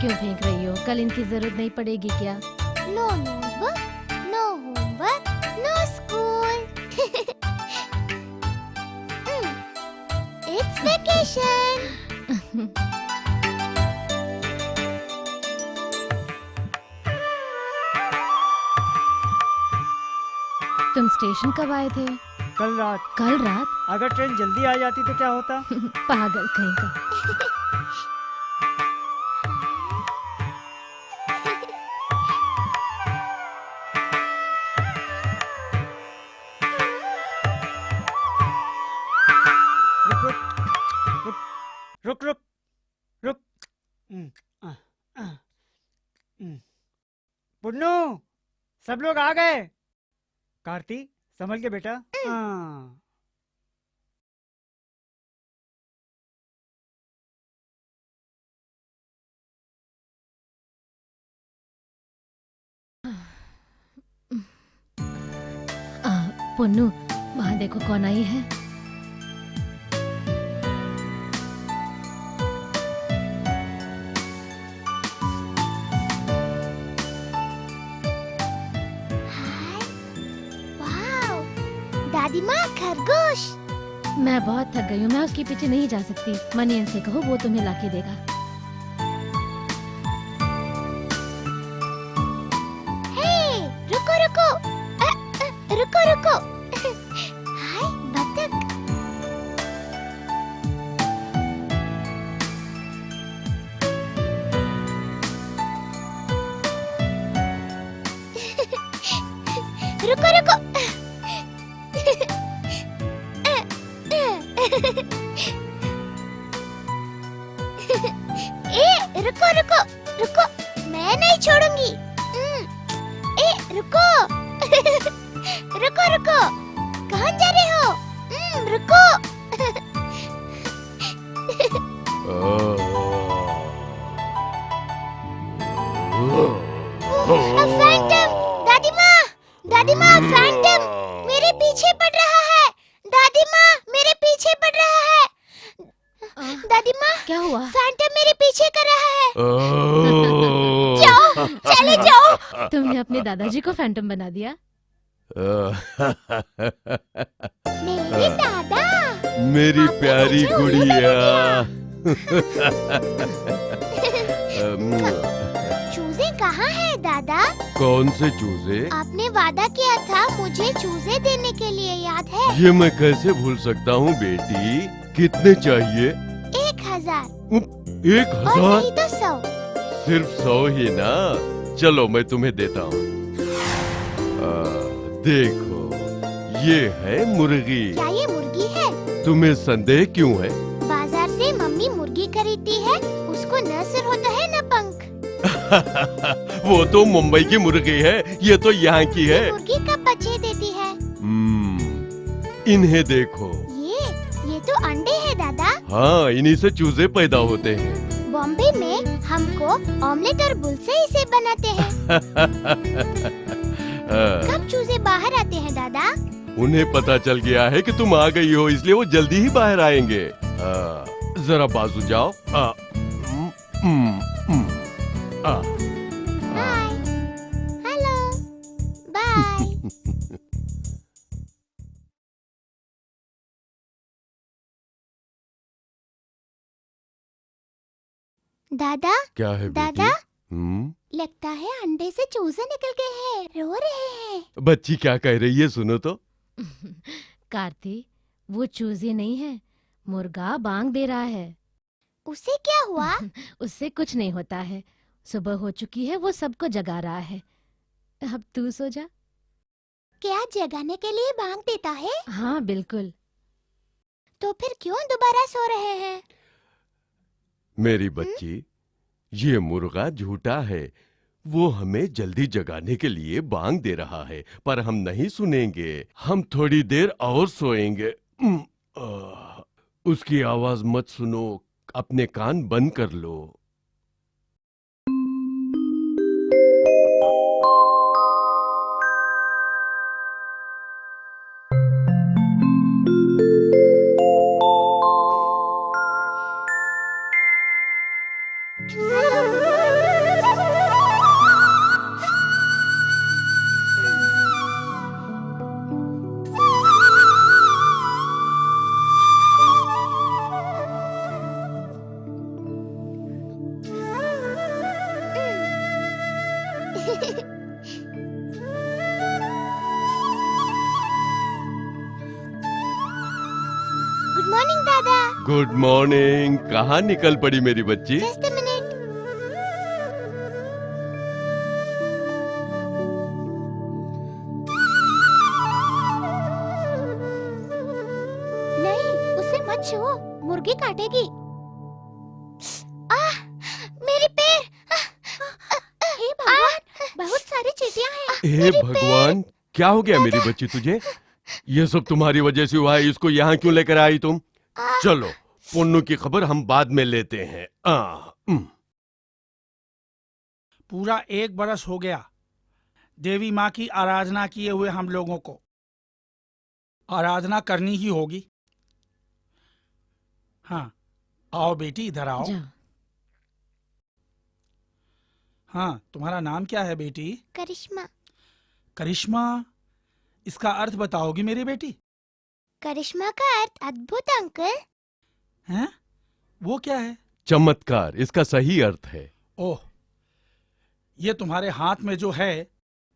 क्यों फेंक रही हो? कल इनकी जरूरत नहीं पड़ेगी क्या? No notebook, no homework, no school. It's vacation. तुम स्टेशन कब आए थे? कल रात। कल रात? अगर ट्रेन जल्दी आ जाती तो क्या होता? पागल कहीं का। रुक रुक रुक रुक रुक। आ, आ, पुन्नू, सब लोग आ गए। कार्ती, संभल के बेटा। हाँ। पुन्नू, वहाँ देखो कौन आई है। वाओ, दादी माँ खरगोश। मैं बहुत थक गई हूँ, मैं उसके पीछे नहीं जा सकती। मनियन से कहो, वो तुम्हें लाके देगा। हे, रुको रुको, रुको रुको। हाय बतख। रुको रुको। रुको रुको रुको, मैं नहीं छोड़ूंगी। रुको। रुको रुको, कहाँ जा रहे हो? रुको। फैंटम, दादी माँ फैंटम मेरे पीछे पड़ रहा है। दादी माँ मेरे पीछे पड़ रहा है। दादी माँ, क्या हुआ? फैंटम मेरे पीछे कर रहा है। जाओ, चले जाओ। तुमने अपने दादाजी को फैंटम बना दिया। मेरे दादा, मेरी आपने प्यारी मुझे उल्लू गुड़िया। चूजे कहाँ है दादा? कौन से चूजे? आपने वादा किया था मुझे चूजे देने के लिए, याद है? ये मैं कैसे भूल सकता हूँ बेटी। कितने चाहिए? 1000। 1000? और नहीं तो 100। सिर्फ 100 ही ना। चलो मैं तुम्हें देता हूँ। देखो, ये है मुर्गी। क्या ये मुर्गी है? तुम्हें संदेह क्यों है? बाजार से मम्मी मुर्गी खरीदती है, उसको न सिर होता है न पंख। वो तो मुंबई की मुर्गी है, ये तो यहाँ की है। मुर्गी कब बच्चे देती है? इन्हें देखो। ये तो अंडे है दादा। हाँ, इन्हीं से चूजे पैदा होते हैं। बॉम्बे में हमको ऑमलेट और बुलसेई से बनाते हैं। कब चूजे बाहर आते हैं दादा? उन्हें पता चल गया है कि तुम आ गई हो, इसलिए वो जल्दी ही बाहर आएंगे। जरा बाजू जाओ। बाय। Hello, bye. दादा, क्या है दादा? बेटी? लगता है अंडे से चूजे निकल गए हैं, रो रहे हैं। बच्ची क्या कह रही है, सुनो तो। कार्ती, वो चूजे नहीं है, मुर्गा बांग दे रहा है। उसे क्या हुआ? उससे कुछ नहीं होता है। सुबह हो चुकी है, वो सबको जगा रहा है। अब तू सो जा। क्या जगाने के लिए बांग देता है? हाँ बिल्कुल। तो फिर क्यों दोबारा सो रहे हैं? मेरी बच्ची, ये मुर्गा झूठा है। वो हमें जल्दी जगाने के लिए बांग दे रहा है, पर हम नहीं सुनेंगे। हम थोड़ी देर और सोएंगे। उसकी आवाज मत सुनो, अपने कान बंद कर लो। मॉर्निंग दादा। Good morning. कहाँ निकल पड़ी मेरी बच्ची? Just a minute. नहीं, उसे मत छुओ, मुर्गी काटेगी। आह, मेरे पैर। हे भगवान, बहुत सारी चींटियां हैं। हे भगवान, क्या हो गया मेरी बच्ची तुझे? ये सब तुम्हारी वजह से हुआ है। इसको यहाँ क्यों लेकर आई तुम? चलो, पुन्नू की खबर हम बाद में लेते हैं। पूरा 1 बरस हो गया देवी माँ की आराधना किए हुए हम लोगों को। आराधना करनी ही होगी। हाँ, आओ बेटी, इधर आओ। जाओ। हाँ, तुम्हारा नाम क्या है बेटी? करिश्मा। करिश्मा। इसका अर्थ बताओगी मेरी बेटी? करिश्मा का अर्थ अद्भुत अंकल। हैं? वो क्या है? चमत्कार इसका सही अर्थ है। ओह, ये तुम्हारे हाथ में जो है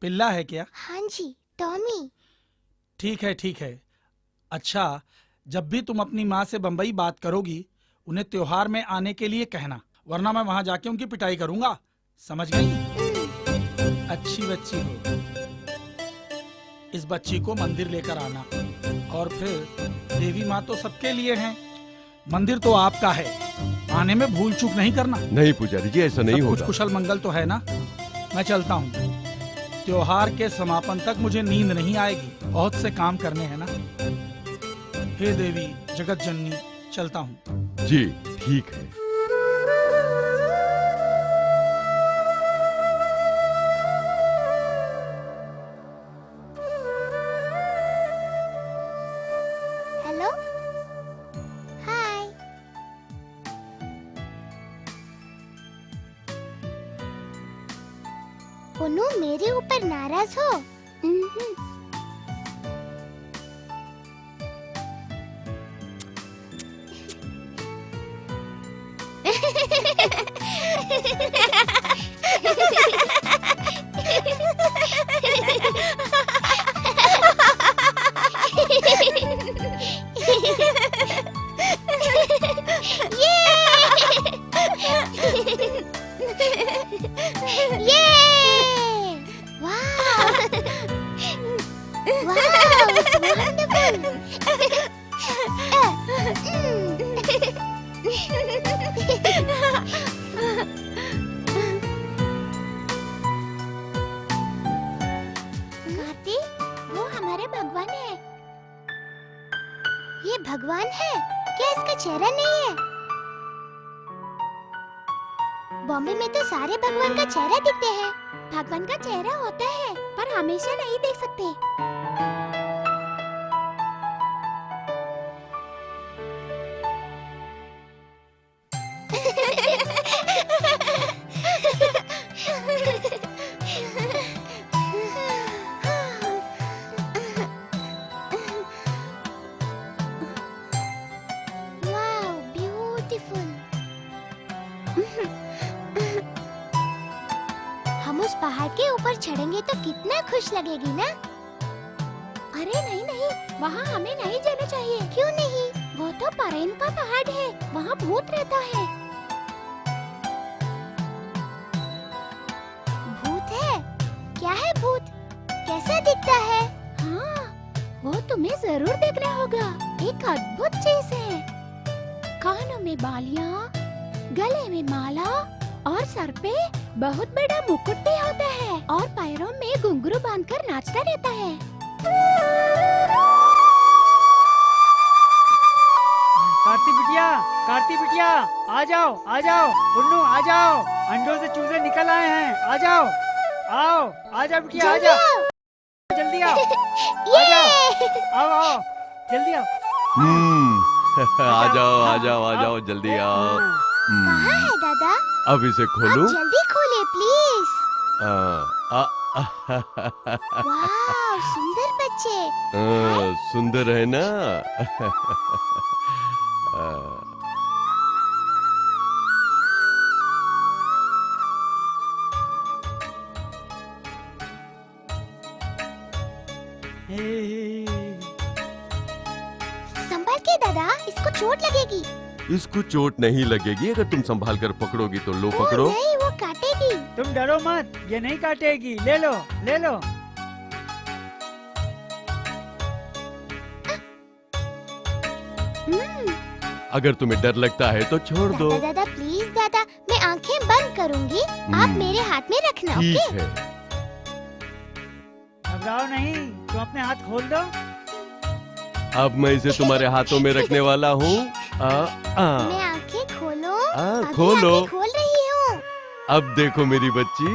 पिल्ला है क्या? हाँ जी, टॉमी। ठीक है, ठीक है। अच्छा, जब भी तुम अपनी माँ से बम्बई बात करोगी, उन्हें त्योहार में आने के लिए कहना, वरना मैं वहां जाके उनकी पिटाई करूंगा। समझ गई? अच्छी बच्ची हो। इस बच्ची को मंदिर लेकर आना, और फिर देवी माँ तो सबके लिए हैं, मंदिर तो आपका है। आने में भूल चूक नहीं करना। नहीं पुजारी जी, ऐसा नहीं सब कुछ होगा। कुशल मंगल तो है ना? मैं चलता हूँ। त्योहार के समापन तक मुझे नींद नहीं आएगी, बहुत से काम करने हैं ना। हे देवी जगत जननी, चलता हूँ। जी ठीक है। हेलो, हाय। पुन्नू, मेरे ऊपर नाराज हो? ये भगवान है क्या? इसका चेहरा नहीं है। बॉम्बे में तो सारे भगवान का चेहरा दिखते हैं। भगवान का चेहरा होता है पर हमेशा नहीं देख सकते। Wow, beautiful. हम उस पहाड़ के ऊपर चढ़ेंगे तो कितना खुश लगेगी ना? अरे नहीं नहीं, वहाँ हमें नहीं जाना चाहिए। क्यों नहीं? वो तो परेन का पहाड़ है, वहाँ भूत रहता है। भूत है? क्या है भूत? कैसा दिखता है? हाँ, वो तुम्हें जरूर देखना होगा। एक अद्भुत चीज है। कानों में बालियाँ, गले में माला और सर पे बहुत बड़ा मुकुट भी होता है और पैरों में घुंघरू बांधकर नाचता रहता है। कार्ती बिटिया, आ जाओ, आ जाओ। पुन्नू आ जाओ, अंडों से चूजे निकल आए हैं। आ जाओ, आओ, आ जाओ बिटिया, आ जाओ, जल्दी आओ, आ जाओ, आओ आओ, जल्दी आओ। आ जाओ आ जाओ आ जाओ, जल्दी आओ। कहाँ है दादा? अब इसे खोलूं? आप जल्दी खोले प्लीज। वाह, सुंदर बच्चे। सुंदर है ना? संभल के दादा, इसको चोट लगेगी। इसको चोट नहीं लगेगी अगर तुम संभाल कर पकड़ोगी तो। लो पकड़ो। नहीं, वो काटेगी। तुम डरो मत, ये नहीं काटेगी। ले लो, ले लो। अगर तुम्हें डर लगता है तो छोड़ दो। दादा दादा प्लीज दादा, मैं आंखें बंद करूंगी, आप हम्म, मेरे हाथ में रखना, ठीक ओके? है। घबराओ नहीं, तुम अपने हाथ खोल दो। अब मैं इसे तुम्हारे हाथों में रखने वाला हूँ। मैं आंखें खोलो। अभी खोलो। आंखें खोल रही हूँ। अब देखो मेरी बच्ची।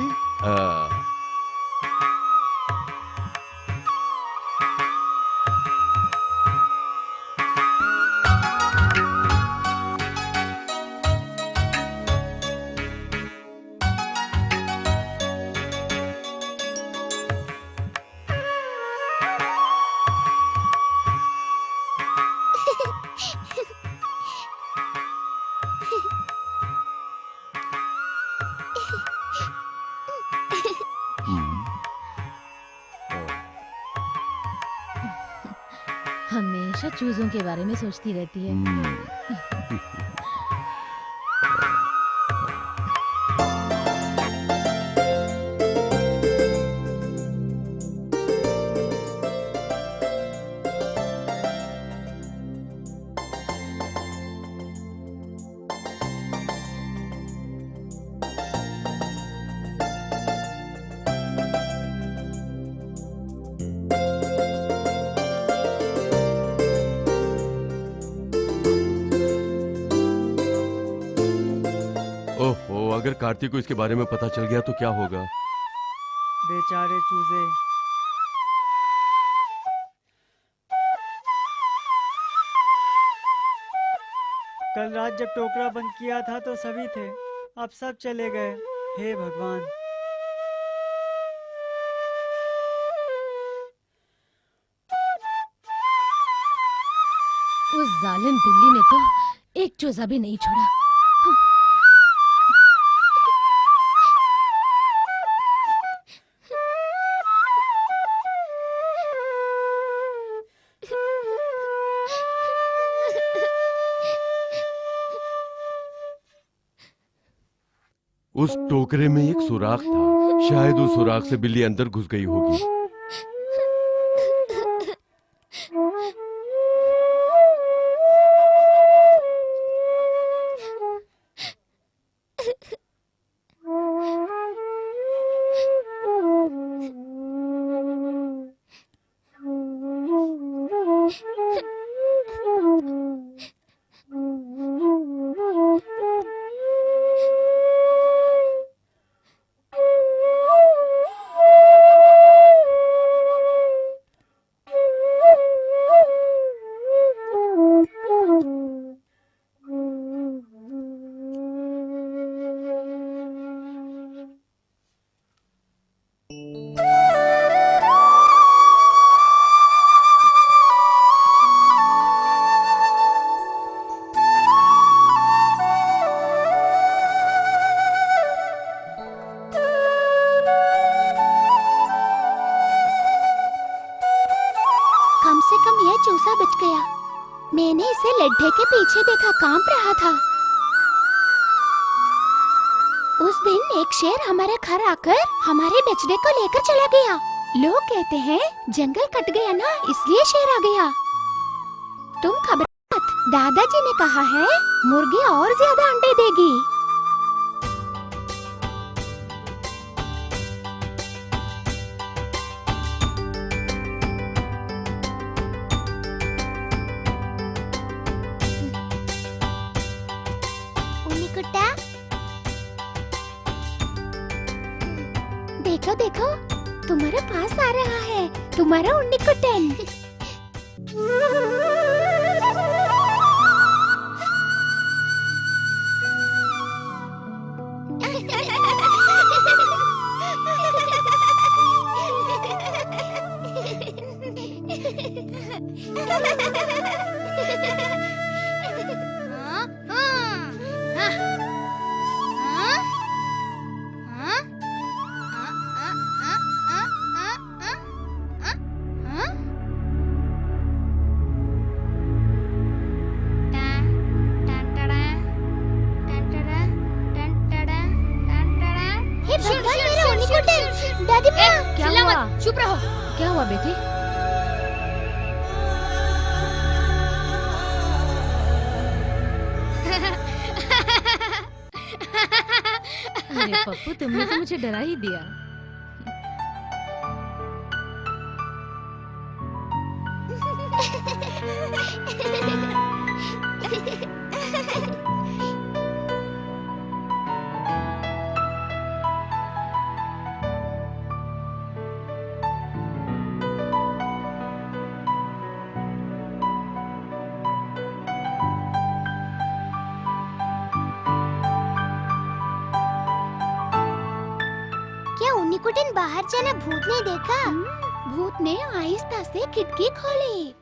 हमेशा चूजों के बारे में सोचती रहती है। ओहो, अगर कार्तिक को इसके बारे में पता चल गया तो क्या होगा? बेचारे चूजे। कल रात जब टोकरा बंद किया था तो सभी थे, अब सब चले गए। हे भगवान। उस जालिम बिल्ली ने तो एक चूजा भी नहीं छोड़ा। उस टोकरे में एक सुराख था, शायद उस सुराख से बिल्ली अंदर घुस गई होगी। कम से कम यह चूसा बच गया। मैंने इसे लड्ढे के पीछे देखा, कांप रहा था। उस दिन एक शेर हमारे घर आकर हमारे बछड़े को लेकर चला गया। लोग कहते हैं जंगल कट गया ना, इसलिए शेर आ गया। तुम घबराओ मत, दादाजी ने कहा है मुर्गी और ज्यादा अंडे देगी। उन्नीकुट्टा, देखो देखो, तुम्हारे पास आ रहा है तुम्हारा उन्नीकुट्टन। हुआ बेटी? अरे पप्पू, तुमने तो मुझे डरा ही दिया। क्या उन्नीकुटन बाहर चला भूत ने देखा? भूत ने आहिस्ता से खिड़की खोली।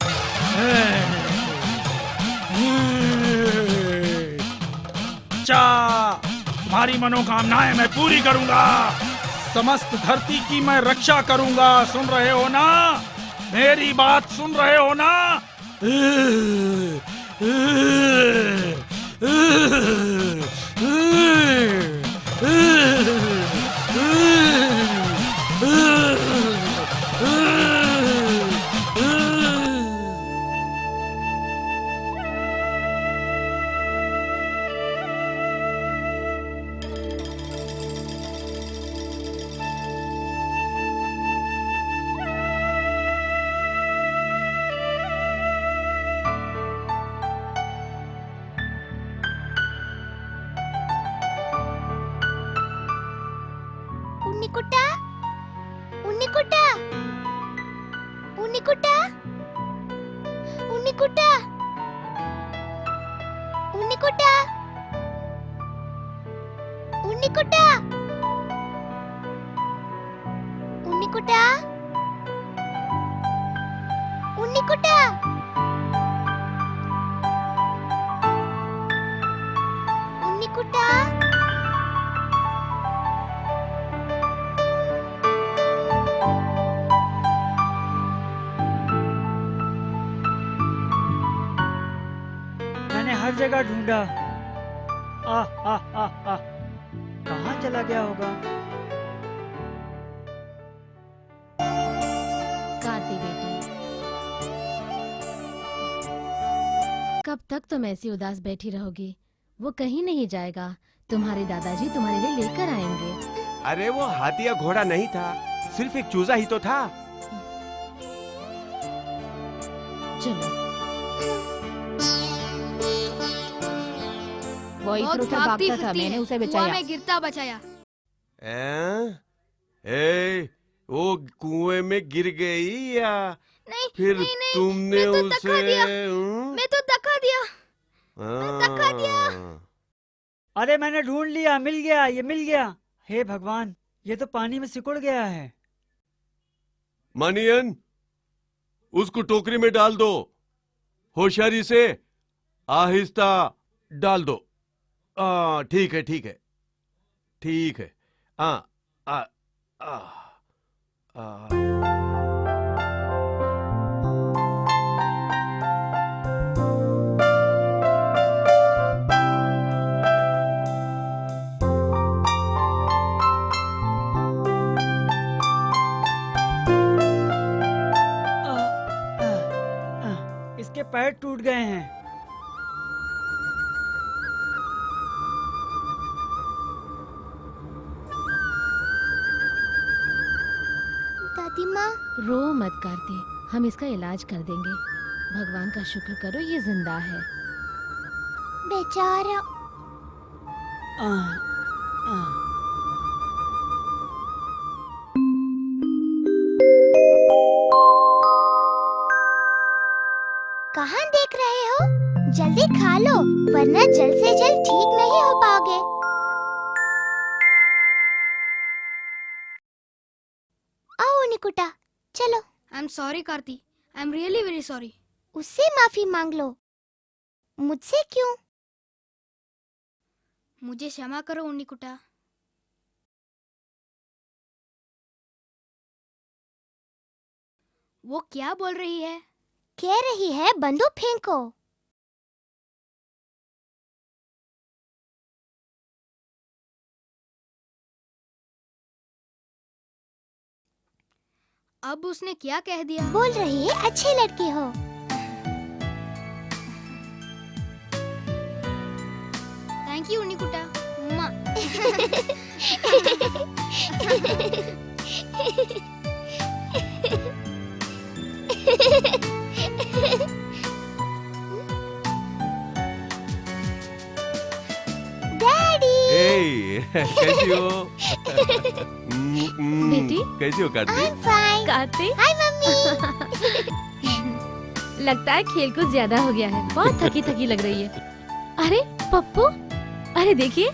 चा तुम्हारी मनोकामनाएं मैं पूरी करूंगा। समस्त धरती की मैं रक्षा करूंगा। सुन रहे हो ना? मेरी बात सुन रहे हो ना? उन्नीकुटा, उन्नीकुटा, उन्नीकुटा, उन्नीकुटा, उन्नीकुटा, उन्नीकुटा, उन्नीकुटा, उन्नीकुटा, उन्नीकुटा। मैंने हर जगह ढूंढा। आ आ आ आ कहाँ चला गया होगा? कार्ती बेटी, कब तक तुम ऐसी उदास बैठी रहोगी? वो कहीं नहीं जाएगा। तुम्हारे दादाजी तुम्हारे लिए लेकर आएंगे। अरे वो हाथी या घोड़ा नहीं था, सिर्फ एक चूजा ही तो था। चलो। वो इधर उधर भागता था, मैंने उसे बचाया। में गिरता बचाया। वो कुएं में गिर गई या नहीं, फिर नहीं, नहीं, तुमने मैं तो धक्का दिया। उसे मैं तो धक्का दिया। धक्का दिया। अरे मैंने ढूंढ लिया, मिल गया, ये मिल गया। हे भगवान, ये तो पानी में सिकुड़ गया है। मनियन, उसको टोकरी में डाल दो। होशियारी से आहिस्ता डाल दो। ठीक है, ठीक है, ठीक है। आ, आ, आ, आ। इसके पैर टूट गए हैं। दादी माँ, रो मत कार्ती, हम इसका इलाज कर देंगे। भगवान का शुक्र करो ये जिंदा है। बेचारा। आ, आ। कहाँ देख रहे हो? जल्दी खा लो, वरना जल्द से जल्द ठीक नहीं हो पाओगे। आओ निकुटा, चलो। I am sorry Karti, I am really very sorry. उससे माफी मांग लो। मुझसे क्यों? मुझे क्षमा करो उन्नीकुटा। वो क्या बोल रही है? कह रही है बंदूक फेंको। अब उसने क्या कह दिया? बोल रही है अच्छे लड़के हो। थैंक यू उन्नी कुटा। मुआ। डैडी। ए, कैसी हो? बेटी? कैसी हो Kartik? I'm fine। Kartik, hi mummy. लगता है खेल कुछ ज्यादा हो गया है, बहुत थकी थकी लग रही है। अरे पप्पू, अरे देखिए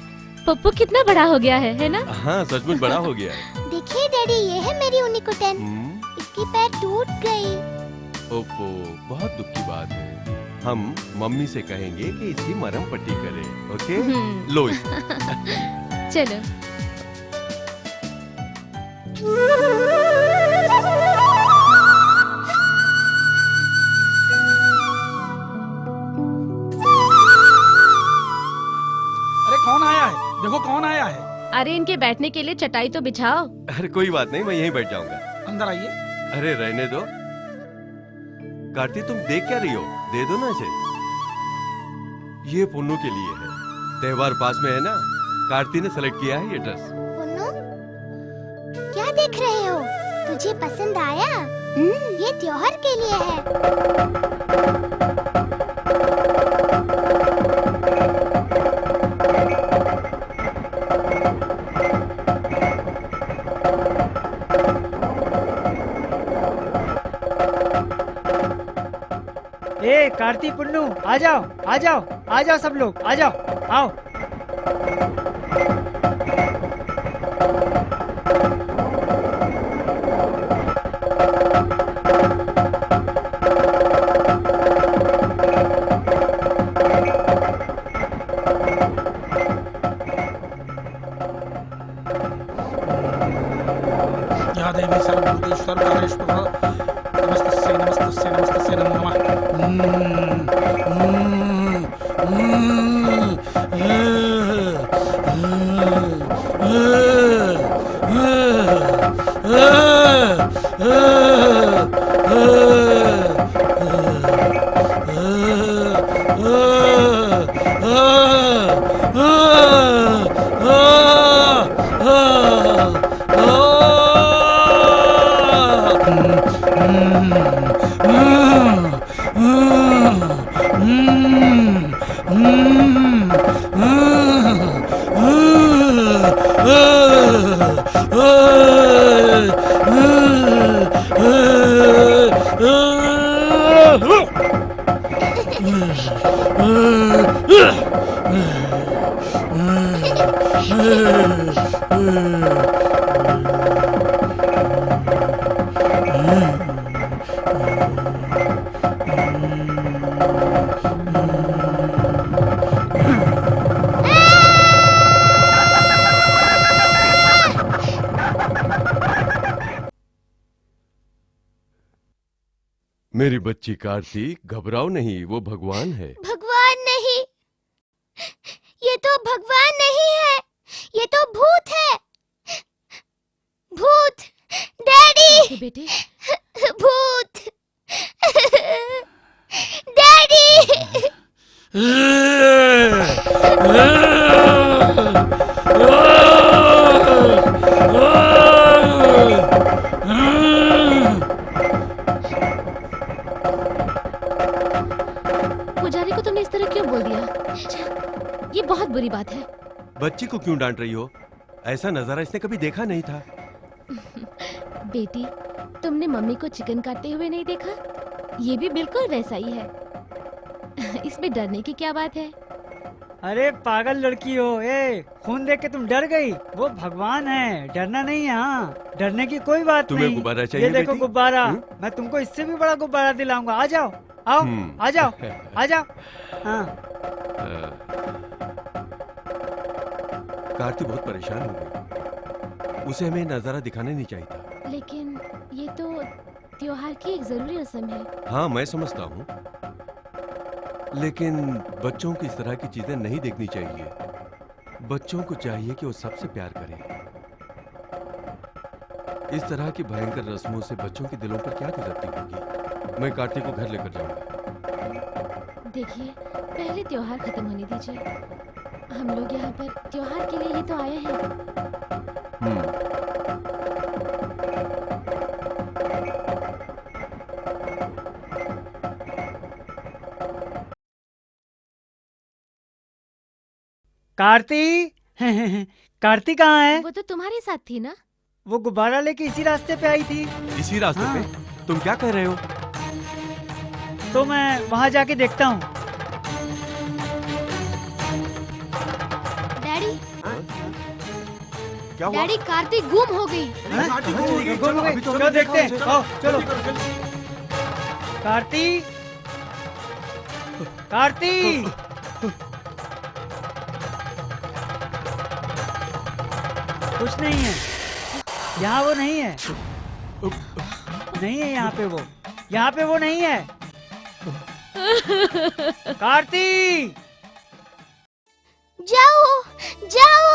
पप्पू कितना बड़ा हो गया है ना? हाँ सचमुच बड़ा हो गया है। देखिए डैडी, ये है मेरी उन्नीकुटन। इसकी पैर टूट गई। ओफो, बहुत दुख की बात है। हम मम्मी से कहेंगे कि इसकी मरहम पट्टी करे। ओके, लो इसे। चलो। अरे कौन आया है? देखो कौन आया है। अरे इनके बैठने के लिए चटाई तो बिछाओ। अरे कोई बात नहीं, मैं यहीं बैठ जाऊंगा। अंदर आइए। अरे रहने दो। कार्तिक तुम देख क्या रही हो? दे दो ना इसे। ये पुन्नू के लिए है, त्योहार पास में है ना। कार्तिक ने सेलेक्ट किया है ये ड्रेस। पुन्नू, क्या देख रहे हो? तुझे पसंद आया? ये त्योहार के लिए है। ए कार्ती पुन्नू, आ जाओ आ जाओ आ जाओ, सब लोग आ जाओ, आओ। या देवी सर्वभूतेश्वर कालेश्वर नमस्तस्यै नमस्तस्यै नमस्तस्यै नमो मेरी बच्ची कार्ती, घबराओ नहीं, वो भगवान है। भगवान नहीं, ये तो भगवान नहीं है, ये तो भूत है। भूत, डैडी, बेटे भूत, डैडी। पुजारी को तुमने इस तरह क्यों बोल दिया? ये बहुत बुरी बात है। बच्ची को क्यों डांट रही हो? ऐसा नजारा इसने कभी देखा नहीं था। बेटी, तुमने मम्मी को चिकन काटते हुए नहीं देखा? ये भी बिल्कुल वैसा ही है। इसमें डरने की क्या बात है? अरे पागल लड़की हो, ए खून देख के तुम डर गई? वो भगवान है, डरना नहीं है। हाँ, डरने की कोई बात तुम्हें नहीं। गुब्बारा चाहिए ये देखो बेटी? गुब्बारा, मैं तुमको इससे भी बड़ा गुब्बारा दिलाऊंगा। आ जाओ, आओ, आ जाओ, आ जाओ। हाँ। कार्ती बहुत परेशान हो गई, उसे हमें नजारा दिखाना नहीं चाहिए था। लेकिन ये तो त्योहार की एक जरूरी रस्म है। हाँ मैं समझता हूँ, लेकिन बच्चों को इस तरह की चीजें नहीं देखनी चाहिए। बच्चों को चाहिए कि वो सबसे प्यार करें। इस तरह की भयंकर रस्मों से बच्चों के दिलों पर क्या गुजरती होगी। मैं कार्तिक को घर लेकर जाऊंगा। देखिए, पहले त्योहार खत्म होने दीजिए। हम लोग यहाँ पर त्योहार के लिए ही तो आए हैं। कार्ती कार्ती कहाँ है? वो तो तुम्हारे साथ थी ना? वो गुब्बारा लेके इसी रास्ते पे आई थी। इसी रास्ते हाँ। पे? तुम क्या कह रहे हो? तो मैं वहाँ जाके देखता हूँ। डैडी क्या हुआ? डैडी कार्तिक गुम हो गई। चलो देखते हैं। आओ चलो। कार्ती कार्ती कुछ नहीं है यहाँ, वो नहीं है। नहीं है यहाँ पे वो, यहाँ पे वो नहीं है। कार्ती जाओ जाओ,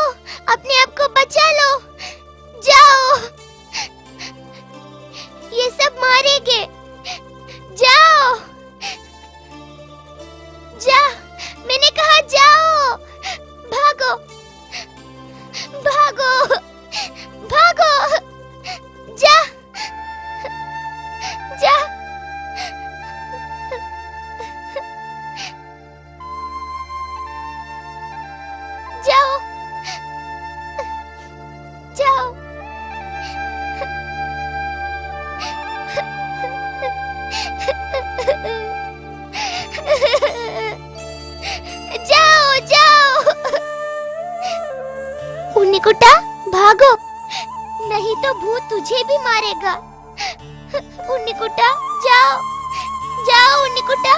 अपने आप को बचा लो, जाओ, ये सब मारेंगे, जाओ, जा, मैंने कहा जाओ, भागो, भागो, भागो, जा, जा, जाओ, जाओ, जाओ, जाओ, उन्नीकुटा, भागो, नहीं तो भूत तुझे भी मारेगा। उन्नीकुटा, जाओ, जाओ, उन्नीकुटा।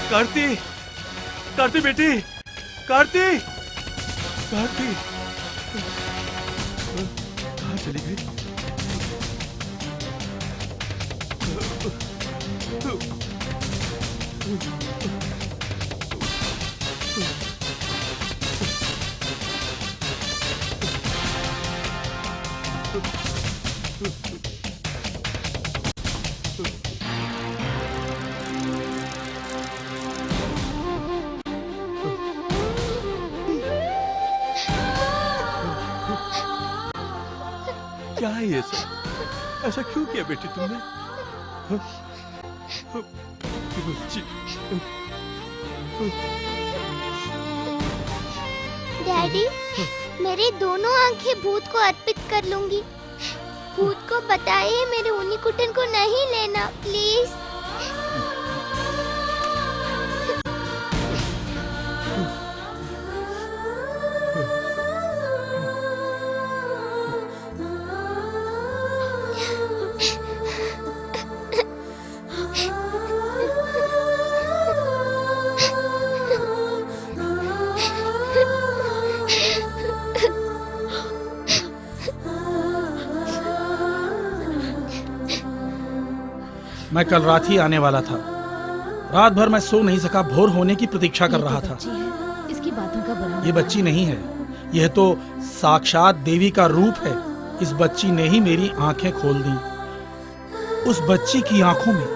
कार्ती, कार्ती बेटी, कार्ती, कार्ती, कहाँ चली गई? क्या है ये सब? ऐसा क्यों किया बेटी तुमने? बच्ची, डैडी, मेरी दोनों आंखें भूत को अर्पित कर लूंगी। भूत को बताइए मेरे उन्नीकुटन को नहीं लेना, प्लीज। मैं कल रात ही आने वाला था। रात भर मैं सो नहीं सका, भोर होने की प्रतीक्षा कर ये तो रहा था। बच्ची है, इसकी बातों का बुरा ये मत बच्ची नहीं है, यह तो साक्षात देवी का रूप है। इस बच्ची ने ही मेरी आंखें खोल दी। उस बच्ची की आंखों में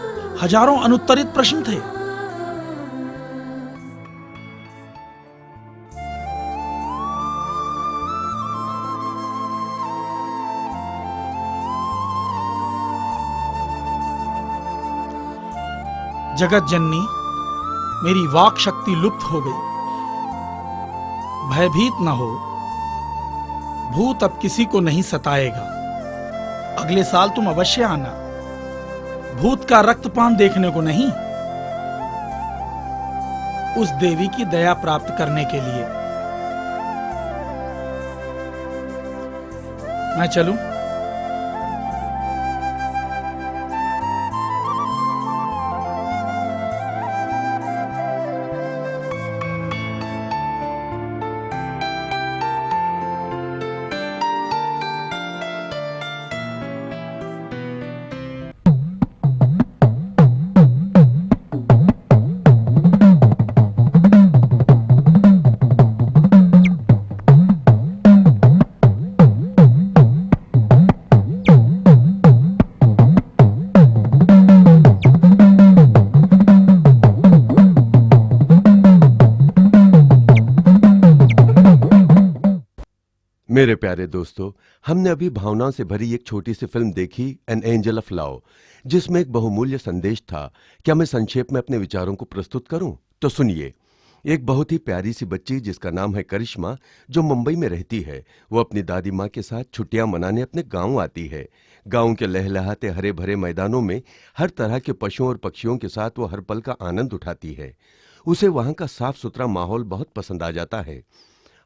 हजारों अनुत्तरित प्रश्न थे। जगत जननी, मेरी वाक शक्ति लुप्त हो गई। भयभीत न हो, भूत अब किसी को नहीं सताएगा। अगले साल तुम अवश्य आना, भूत का रक्तपान देखने को नहीं, उस देवी की दया प्राप्त करने के लिए। मैं चलूं? मेरे प्यारे दोस्तों, हमने अभी भावनाओं से भरी एक छोटी सी फिल्म देखी, एन एंजल ऑफ लव, जिसमें एक बहुमूल्य संदेश था। क्या मैं संक्षेप में अपने विचारों को प्रस्तुत करूं? तो सुनिए। एक बहुत ही प्यारी सी बच्ची जिसका नाम है करिश्मा, जो मुंबई में रहती है, वो अपनी दादी माँ के साथ छुट्टियां मनाने अपने गांव आती है। गांव के लहलहाते हरे भरे मैदानों में हर तरह के पशुओं और पक्षियों के साथ वो हर पल का आनंद उठाती है। उसे वहां का साफ सुथरा माहौल बहुत पसंद आ जाता है।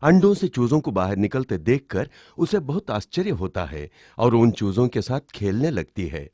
अंडों से चूजों को बाहर निकलते देखकर उसे बहुत आश्चर्य होता है और उन चूजों के साथ खेलने लगती है।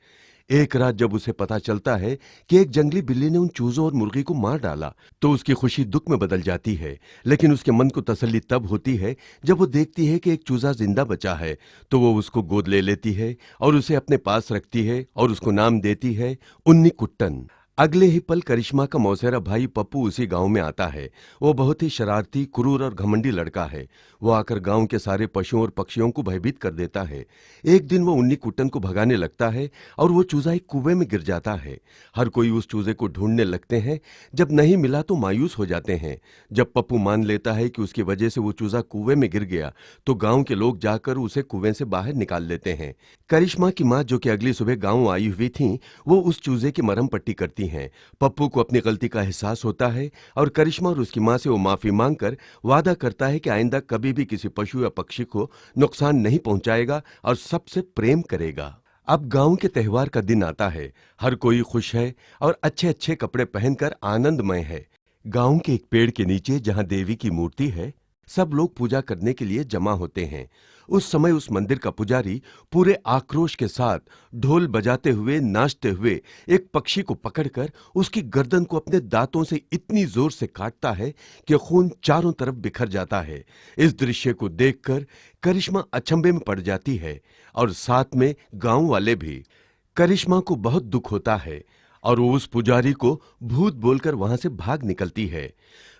एक रात जब उसे पता चलता है कि एक जंगली बिल्ली ने उन चूजों और मुर्गी को मार डाला, तो उसकी खुशी दुख में बदल जाती है। लेकिन उसके मन को तसल्ली तब होती है जब वो देखती है कि एक चूजा जिंदा बचा है, तो वो उसको गोद ले लेती है और उसे अपने पास रखती है और उसको नाम देती है उन्नी कुट्टन। अगले ही पल करिश्मा का मौसेरा भाई पप्पू उसी गांव में आता है। वो बहुत ही शरारती, क्रूर और घमंडी लड़का है। वो आकर गांव के सारे पशुओं और पक्षियों को भयभीत कर देता है। एक दिन वो उन्नी कुट्टन को भगाने लगता है और वो चूजा एक कुएं में गिर जाता है। हर कोई उस चूजे को ढूंढने लगते हैं। जब नहीं मिला तो मायूस हो जाते हैं। जब पप्पू मान लेता है कि उसकी वजह से वो चूजा कुएं में गिर गया, तो गांव के लोग जाकर उसे कुएं से बाहर निकाल लेते हैं। करिश्मा की माँ, जो कि अगली सुबह गांव आई हुई थी, वो उस चूजे की मरहम पट्टी करती हैं। पप्पू को अपनी गलती का एहसास होता है और करिश्मा और उसकी मां से वो माफी मांगकर वादा करता है कि आइंदा कभी भी किसी पशु या पक्षी को नुकसान नहीं पहुंचाएगा और सबसे प्रेम करेगा। अब गांव के त्योहार का दिन आता है। हर कोई खुश है और अच्छे अच्छे कपड़े पहनकर आनंदमय है। गांव के एक पेड़ के नीचे, जहां देवी की मूर्ति है, सब लोग पूजा करने के लिए जमा होते हैं। उस समय उस मंदिर का पुजारी पूरे आक्रोश के साथ ढोल बजाते हुए, नाचते हुए एक पक्षी को पकड़कर उसकी गर्दन को अपने दांतों से इतनी जोर से काटता है कि खून चारों तरफ बिखर जाता है। इस दृश्य को देखकर करिश्मा अचंभे में पड़ जाती है और साथ में गांव वाले भी। करिश्मा को बहुत दुख होता है और वो उस पुजारी को भूत बोलकर वहां से भाग निकलती है।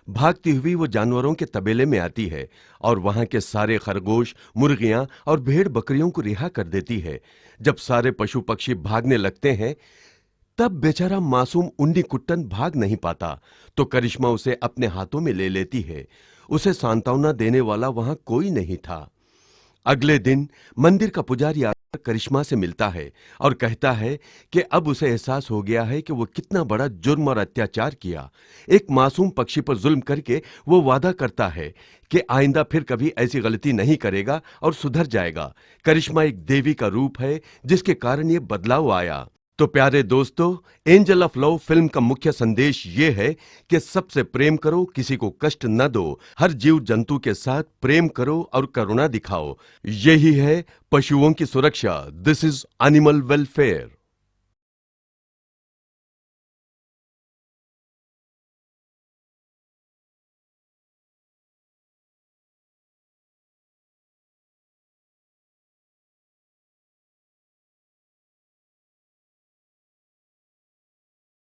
भागती हुई वो जानवरों के तबेले में आती है और वहां के सारे खरगोश, मुर्गियां और भेड़ बकरियों को रिहा कर देती है। जब सारे पशु पक्षी भागने लगते हैं, तब बेचारा मासूम उन्नी कुट्टन भाग नहीं पाता, तो करिश्मा उसे अपने हाथों में ले लेती है। उसे सांत्वना देने वाला वहां कोई नहीं था। अगले दिन मंदिर का पुजारी आकर करिश्मा से मिलता है और कहता है कि अब उसे एहसास हो गया है कि वो कितना बड़ा जुर्म और अत्याचार किया। एक मासूम पक्षी पर जुल्म करके वो वादा करता है कि आइंदा फिर कभी ऐसी गलती नहीं करेगा और सुधर जाएगा। करिश्मा एक देवी का रूप है जिसके कारण ये बदलाव आया। तो प्यारे दोस्तों, एंजल ऑफ लव फिल्म का मुख्य संदेश ये है कि सबसे प्रेम करो, किसी को कष्ट न दो, हर जीव जंतु के साथ प्रेम करो और करुणा दिखाओ। यही है पशुओं की सुरक्षा। This is animal welfare.